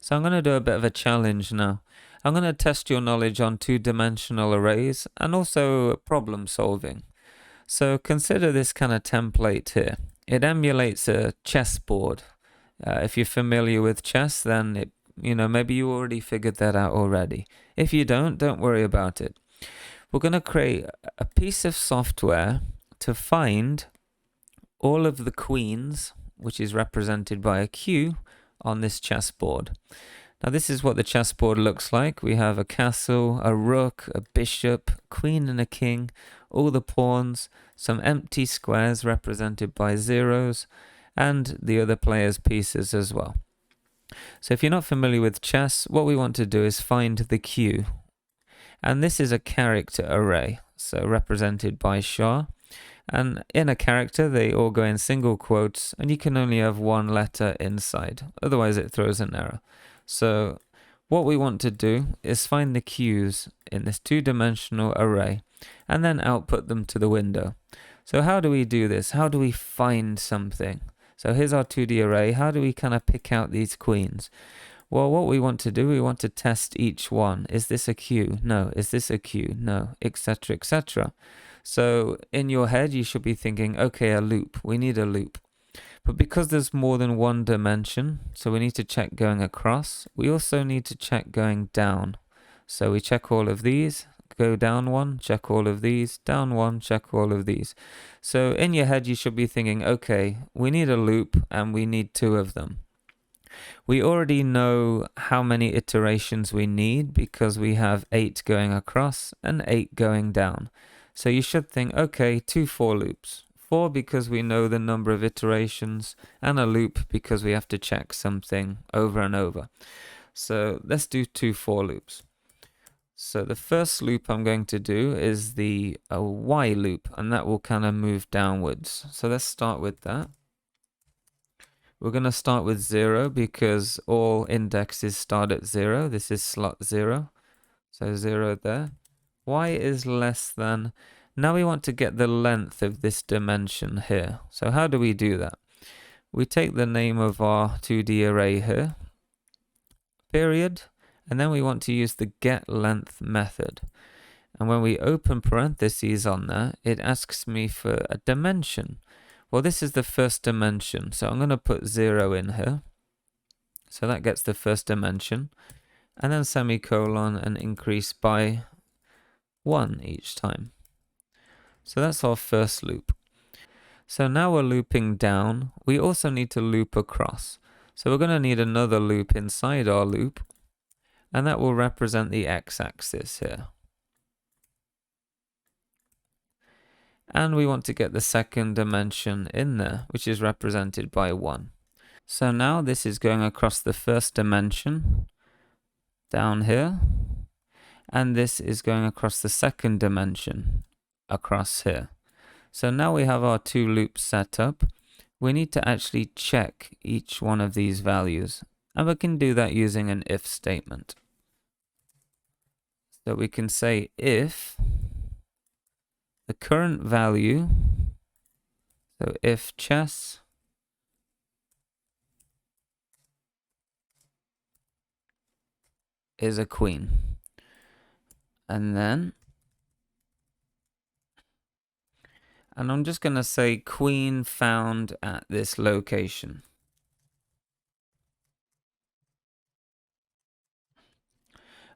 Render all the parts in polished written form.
So I'm going to do a bit of a challenge now. I'm going to test your knowledge on two-dimensional arrays and also problem solving. So consider this kind of template here. It emulates a chessboard. If you're familiar with chess, then maybe you already figured that out already. If you don't worry about it. We're going to create a piece of software to find all of the queens, which is represented by a Q, on this chessboard. Now this is what the chessboard looks like. We have a castle, a rook, a bishop, queen and a king, all the pawns, some empty squares represented by zeros, and the other player's pieces as well. So if you're not familiar with chess, what we want to do is find the Q. And this is a character array, so represented by char. And in a character, they all go in single quotes, and you can only have one letter inside. Otherwise, it throws an error. So what we want to do is find the Qs in this two-dimensional array, and then output them to the window. So how do we do this? How do we find something? So here's our 2D array. How do we kind of pick out these queens? Well, what we want to do, we want to test each one. Is this a Q? No. Is this a Q? No, etc., etc. So in your head, you should be thinking, okay, a loop. We need a loop. But because there's more than one dimension, so we need to check going across, we also need to check going down. So we check all of these, go down one, check all of these, down one, check all of these. So in your head, you should be thinking, okay, we need a loop and we need two of them. We already know how many iterations we need because we have 8 going across and 8 going down. So you should think, okay, 2 for loops. 4 because we know the number of iterations, and a loop because we have to check something over and over. So let's do 2 for loops. So the first loop I'm going to do is the while loop, and that will kind of move downwards. So let's start with that. We're going to start with 0 because all indexes start at 0. This is slot 0. So 0 there. Y is less than. Now we want to get the length of this dimension here. So how do we do that? We take the name of our 2D array here, period, and then we want to use the getLength method. And when we open parentheses on there, it asks me for a dimension. Well, this is the first dimension, so I'm going to put 0 in here. So that gets the first dimension. And then semicolon and increase by 1 each time. So that's our first loop. So now we're looping down. We also need to loop across. So we're going to need another loop inside our loop. And that will represent the x-axis here. And we want to get the second dimension in there, which is represented by 1. So now this is going across the first dimension down here, and this is going across the second dimension across here. So now we have our 2 loops set up. We need to actually check each one of these values, and we can do that using an if statement. So we can say if the current value, so if chess is a queen, and I'm just going to say queen found at this location.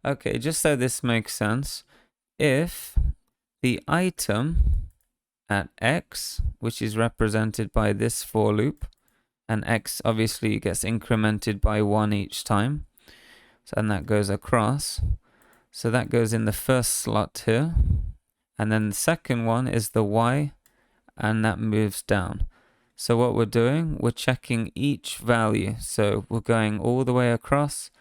Okay, just so this makes sense, if the item at x, which is represented by this for loop, and x obviously gets incremented by 1 each time, and that goes across. So that goes in the first slot here, and then the second one is the y, and that moves down. So what we're doing, we're checking each value. So we're going all the way across,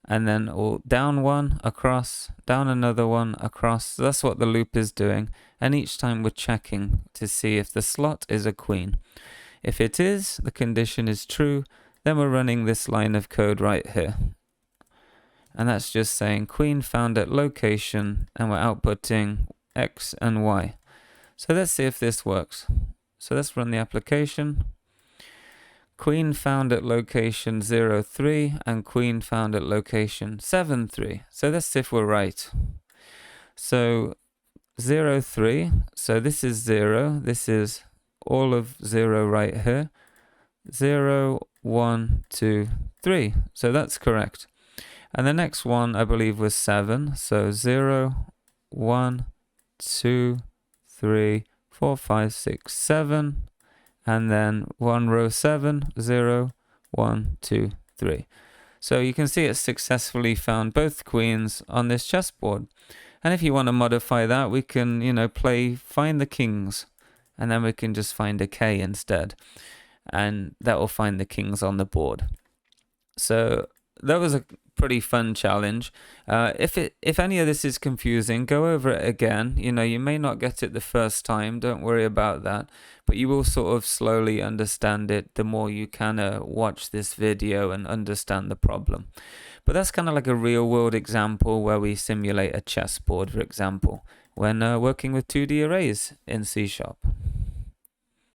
and then all down one, across, down another one, across. So that's what the loop is doing. And each time we're checking to see if the slot is a queen. If it is, the condition is true, then we're running this line of code right here. And that's just saying queen found at location, and we're outputting x and y. So let's see if this works. So let's run the application. queen found at location 0, 3, and queen found at location 7, 3. So let's see if we're right. So 0, 3, so this is 0, this is all of 0 right here. 0, 1, 2, 3. So that's correct. And the next one I believe was 7. So 0, 1, 2, 3, 4, 5, 6, 7. And then 1 row 7, 0, 1, 2, 3. So you can see it successfully found both queens on this chessboard. And if you want to modify that, we can, find the kings. And then we can just find a K instead. And that will find the kings on the board. So that was a pretty fun challenge. If any of this is confusing, go over it again. You may not get it the first time. Don't worry about that. But you will sort of slowly understand it the more you kind of watch this video and understand the problem. But that's kind of like a real world example where we simulate a chessboard, for example, when working with 2D arrays in C#.